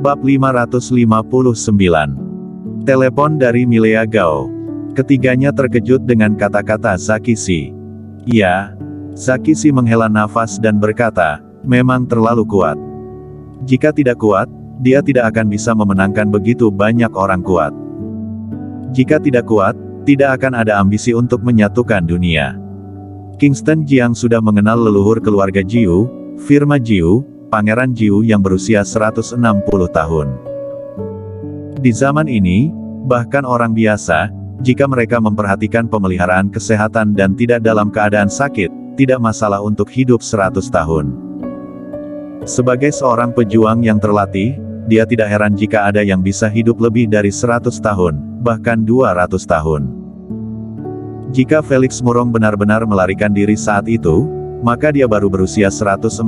Bab 559. Telepon dari Milea Gao. Ketiganya terkejut dengan kata-kata Zakishi. Ya. Zakishi menghela nafas dan berkata, memang terlalu kuat. Jika tidak kuat, dia tidak akan bisa memenangkan begitu banyak orang kuat. Jika tidak kuat, tidak akan ada ambisi untuk menyatukan dunia. Kingston Jiang sudah mengenal leluhur keluarga Jiu, Firma Jiu, Pangeran Jiu yang berusia 160 tahun. Di zaman ini, bahkan orang biasa, jika mereka memperhatikan pemeliharaan kesehatan dan tidak dalam keadaan sakit, tidak masalah untuk hidup 100 tahun. Sebagai seorang pejuang yang terlatih, dia tidak heran jika ada yang bisa hidup lebih dari 100 tahun, bahkan 200 tahun. Jika Felix Murong benar-benar melarikan diri saat itu, maka dia baru berusia 140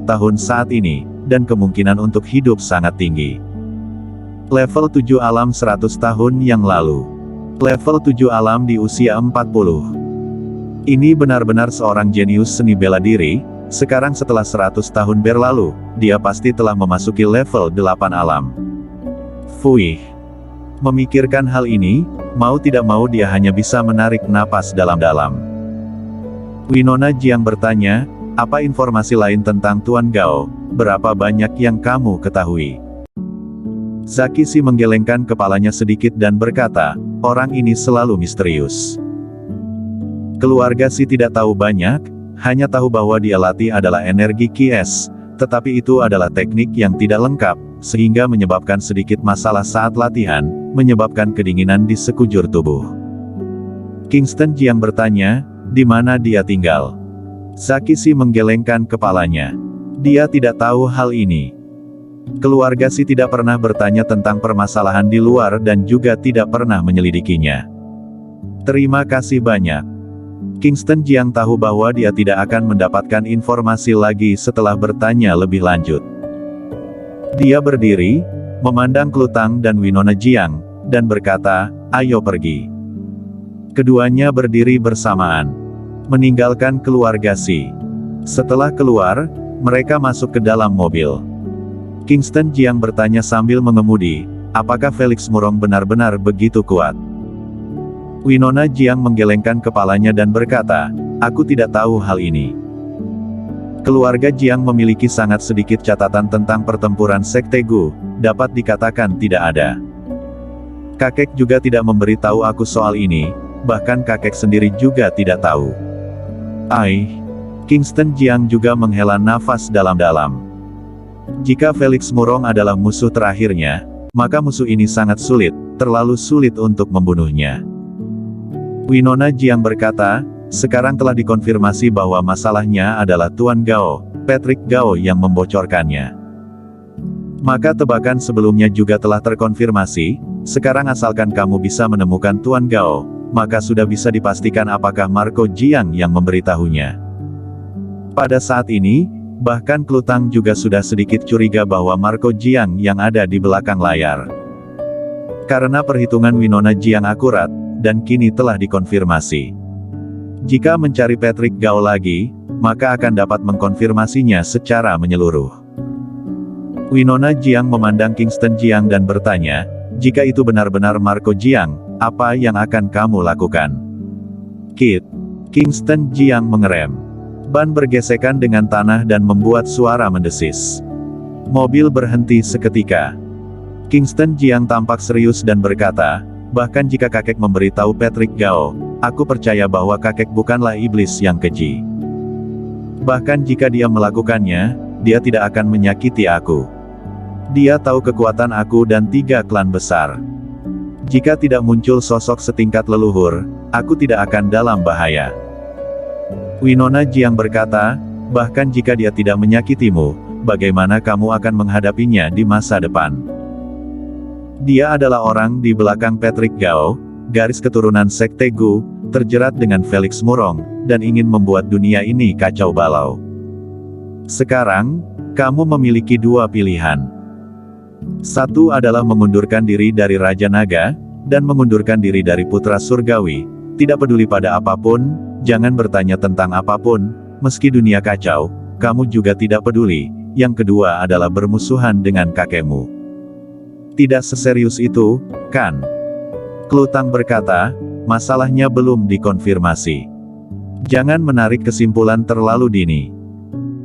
tahun saat ini, dan kemungkinan untuk hidup sangat tinggi. Level 7 alam 100 tahun yang lalu. Level 7 alam di usia 40. Ini benar-benar seorang jenius seni bela diri, sekarang setelah 100 tahun berlalu, dia pasti telah memasuki level 8 alam. Fuih. Memikirkan hal ini, mau tidak mau dia hanya bisa menarik napas dalam-dalam. Winona Jiang bertanya, apa informasi lain tentang Tuan Gao, berapa banyak yang kamu ketahui? Zakishi menggelengkan kepalanya sedikit dan berkata, orang ini selalu misterius. Keluarga Si tidak tahu banyak, hanya tahu bahwa dia latih adalah energi Qi-S, tetapi itu adalah teknik yang tidak lengkap, sehingga menyebabkan sedikit masalah saat latihan, menyebabkan kedinginan di sekujur tubuh. Kingston Jiang bertanya, di mana dia tinggal? Zakishi menggelengkan kepalanya. Dia tidak tahu hal ini. Keluarga Si tidak pernah bertanya tentang permasalahan di luar dan juga tidak pernah menyelidikinya. Terima kasih banyak. Kingston Jiang tahu bahwa dia tidak akan mendapatkan informasi lagi setelah bertanya lebih lanjut. Dia berdiri, memandang Klutang dan Winona Jiang, dan berkata, ayo pergi. Keduanya berdiri bersamaan, meninggalkan keluarga Si. Setelah keluar, mereka masuk ke dalam mobil. Kingston Jiang bertanya sambil mengemudi, apakah Felix Murong benar-benar begitu kuat? Winona Jiang menggelengkan kepalanya dan berkata, aku tidak tahu hal ini. Keluarga Jiang memiliki sangat sedikit catatan tentang pertempuran Sekte Gu, dapat dikatakan tidak ada. Kakek juga tidak memberitahu aku soal ini, bahkan kakek sendiri juga tidak tahu. Kingston Jiang juga menghela nafas dalam-dalam. Jika Felix Murong adalah musuh terakhirnya, maka musuh ini sangat sulit, terlalu sulit untuk membunuhnya. Winona Jiang berkata, sekarang telah dikonfirmasi bahwa masalahnya adalah Tuan Gao, Patrick Gao yang membocorkannya. Maka tebakan sebelumnya juga telah terkonfirmasi, sekarang asalkan kamu bisa menemukan Tuan Gao, maka sudah bisa dipastikan apakah Marco Jiang yang memberitahunya. Pada saat ini, bahkan Klutang juga sudah sedikit curiga bahwa Marco Jiang yang ada di belakang layar. Karena perhitungan Winona Jiang akurat, dan kini telah dikonfirmasi. Jika mencari Patrick Gao lagi, maka akan dapat mengkonfirmasinya secara menyeluruh. Winona Jiang memandang Kingston Jiang dan bertanya, jika itu benar-benar Marco Jiang, apa yang akan kamu lakukan? Kit. Kingston Jiang mengerem. Ban bergesekan dengan tanah dan membuat suara mendesis. Mobil berhenti seketika. Kingston Jiang tampak serius dan berkata, bahkan jika kakek memberitahu Patrick Gao, aku percaya bahwa kakek bukanlah iblis yang keji. Bahkan jika dia melakukannya, dia tidak akan menyakiti aku. Dia tahu kekuatan aku dan 3 klan besar. Jika tidak muncul sosok setingkat leluhur, aku tidak akan dalam bahaya. Winona Jiang berkata, bahkan jika dia tidak menyakitimu, bagaimana kamu akan menghadapinya di masa depan? Dia adalah orang di belakang Patrick Gao, garis keturunan Sekte Gu, terjerat dengan Felix Murong, dan ingin membuat dunia ini kacau balau. Sekarang, kamu memiliki 2 pilihan. Satu adalah mengundurkan diri dari Raja Naga, dan mengundurkan diri dari Putra Surgawi, tidak peduli pada apapun, jangan bertanya tentang apapun, meski dunia kacau, kamu juga tidak peduli. Yang kedua adalah bermusuhan dengan kakekmu. Tidak seserius itu, kan? Klutang berkata, masalahnya belum dikonfirmasi. Jangan menarik kesimpulan terlalu dini.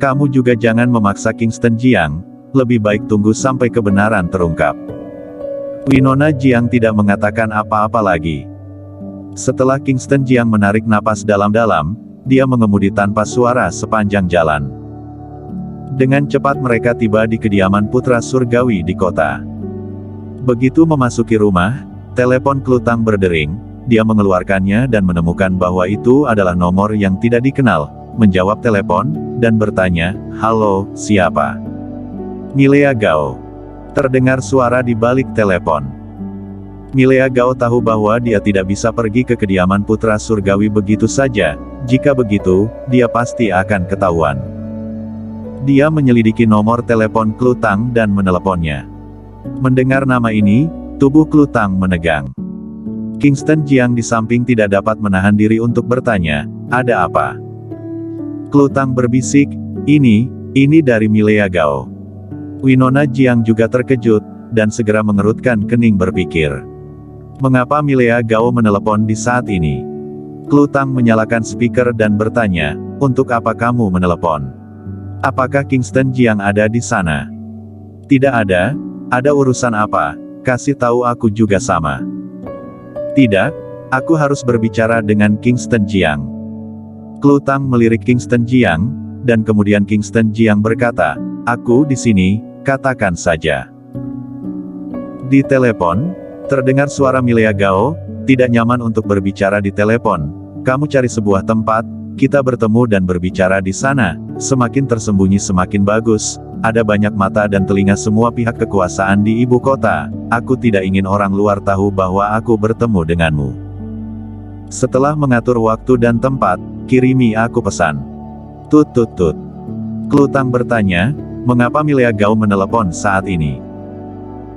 Kamu juga jangan memaksa Kingston Jiang, lebih baik tunggu sampai kebenaran terungkap. Winona Jiang tidak mengatakan apa-apa lagi. Setelah Kingston Jiang menarik napas dalam-dalam, dia mengemudi tanpa suara sepanjang jalan. Dengan cepat mereka tiba di kediaman putra surgawi di kota. Begitu memasuki rumah, telepon Klutang berdering, dia mengeluarkannya dan menemukan bahwa itu adalah nomor yang tidak dikenal, menjawab telepon, dan bertanya, "Halo, siapa?" "Milea Gao." Terdengar suara di balik telepon. Milea Gao tahu bahwa dia tidak bisa pergi ke kediaman putra surgawi begitu saja, jika begitu, dia pasti akan ketahuan. Dia menyelidiki nomor telepon Klutang dan meneleponnya. Mendengar nama ini, tubuh Klutang menegang. Kingston Jiang di samping tidak dapat menahan diri untuk bertanya, "Ada apa?" Klutang berbisik, ini dari Milea Gao." Winona Jiang juga terkejut, dan segera mengerutkan kening berpikir. Mengapa Milea Gao menelepon di saat ini? Klutang menyalakan speaker dan bertanya, "Untuk apa kamu menelepon? Apakah Kingston Jiang ada di sana?" "Tidak ada. Ada urusan apa? Kasih tahu aku juga sama." "Tidak, aku harus berbicara dengan Kingston Jiang." Klutang melirik Kingston Jiang, dan kemudian Kingston Jiang berkata, "Aku di sini, katakan saja." Di telepon, terdengar suara Milea Gao, "Tidak nyaman untuk berbicara di telepon. Kamu cari sebuah tempat, kita bertemu dan berbicara di sana. Semakin tersembunyi semakin bagus. Ada banyak mata dan telinga semua pihak kekuasaan di ibu kota. Aku tidak ingin orang luar tahu bahwa aku bertemu denganmu. Setelah mengatur waktu dan tempat, kirimi aku pesan." Tut tut tut. Klutang bertanya, mengapa Milea Gao menelepon saat ini?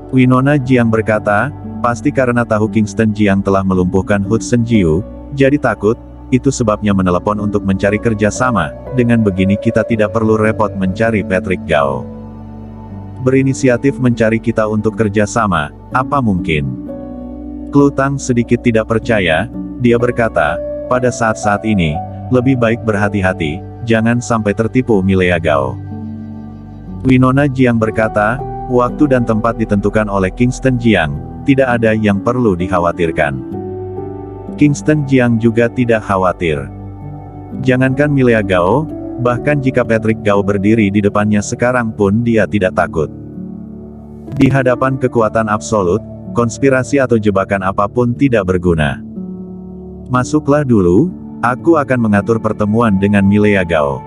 Winona Jiang berkata, pasti karena tahu Kingston Jiang telah melumpuhkan Hudson Jiu, jadi takut. Itu sebabnya menelepon untuk mencari kerja sama. Dengan begini kita tidak perlu repot mencari Patrick Gao. Berinisiatif mencari kita untuk kerja sama, apa mungkin? Klutang sedikit tidak percaya, dia berkata, pada saat-saat ini, lebih baik berhati-hati, jangan sampai tertipu Milea Gao. Winona Jiang berkata, waktu dan tempat ditentukan oleh Kingston Jiang, tidak ada yang perlu dikhawatirkan. Kingston Jiang juga tidak khawatir. Jangankan Milea Gao, bahkan jika Patrick Gao berdiri di depannya sekarang pun dia tidak takut. Di hadapan kekuatan absolut, konspirasi atau jebakan apapun tidak berguna. Masuklah dulu, aku akan mengatur pertemuan dengan Milea Gao.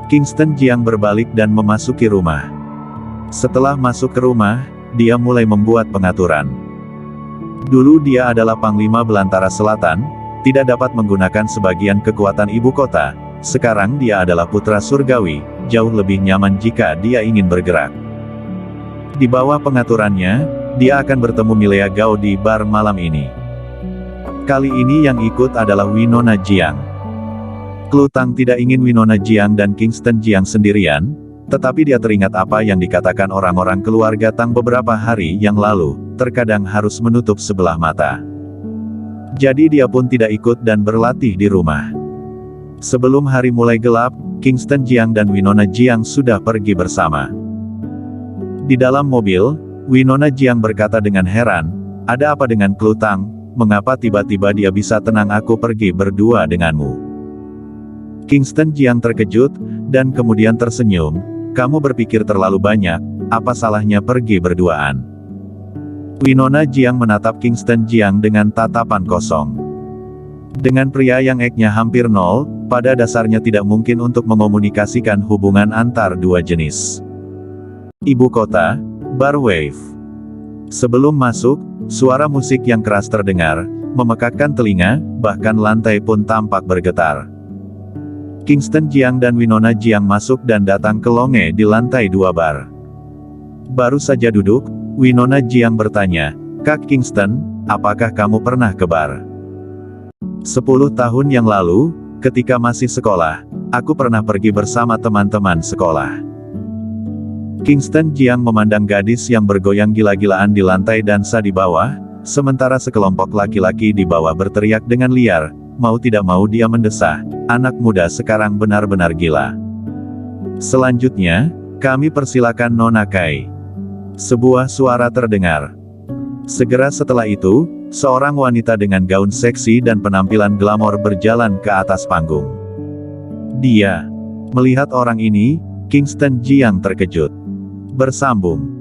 Kingston Jiang berbalik dan memasuki rumah. Setelah masuk ke rumah, dia mulai membuat pengaturan. Dulu dia adalah Panglima Belantara Selatan, tidak dapat menggunakan sebagian kekuatan ibu kota. Sekarang dia adalah putra surgawi, jauh lebih nyaman jika dia ingin bergerak. Di bawah pengaturannya, dia akan bertemu Milea Gao di bar malam ini. Kali ini yang ikut adalah Winona Jiang. Klutang tidak ingin Winona Jiang dan Kingston Jiang sendirian, tetapi dia teringat apa yang dikatakan orang-orang keluarga Tang beberapa hari yang lalu, terkadang harus menutup sebelah mata. Jadi dia pun tidak ikut dan berlatih di rumah. Sebelum hari mulai gelap, Kingston Jiang dan Winona Jiang sudah pergi bersama. Di dalam mobil, Winona Jiang berkata dengan heran, "Ada apa dengan Klutang? Mengapa tiba-tiba dia bisa tenang aku pergi berdua denganmu?" Kingston Jiang terkejut, dan kemudian tersenyum, "Kamu berpikir terlalu banyak, apa salahnya pergi berduaan?" Winona Jiang menatap Kingston Jiang dengan tatapan kosong. Dengan pria yang IQ-nya hampir nol, pada dasarnya tidak mungkin untuk mengomunikasikan hubungan antar dua jenis. Ibu kota, Bar Wave. Sebelum masuk, suara musik yang keras terdengar, memekakkan telinga, bahkan lantai pun tampak bergetar. Kingston Jiang dan Winona Jiang masuk dan datang ke longe di lantai 2 bar. Baru saja duduk, Winona Jiang bertanya, "Kak Kingston, apakah kamu pernah ke bar?" 10 tahun yang lalu, ketika masih sekolah, aku pernah pergi bersama teman-teman sekolah. Kingston Jiang memandang gadis yang bergoyang gila-gilaan di lantai dansa di bawah, sementara sekelompok laki-laki di bawah berteriak dengan liar. Mau tidak mau dia mendesah, anak muda sekarang benar-benar gila. Selanjutnya, kami persilakan Nona Kai. Sebuah suara terdengar. Segera setelah itu, seorang wanita dengan gaun seksi dan penampilan glamor berjalan ke atas panggung. Dia melihat orang ini, Kingston Jiang terkejut. Bersambung.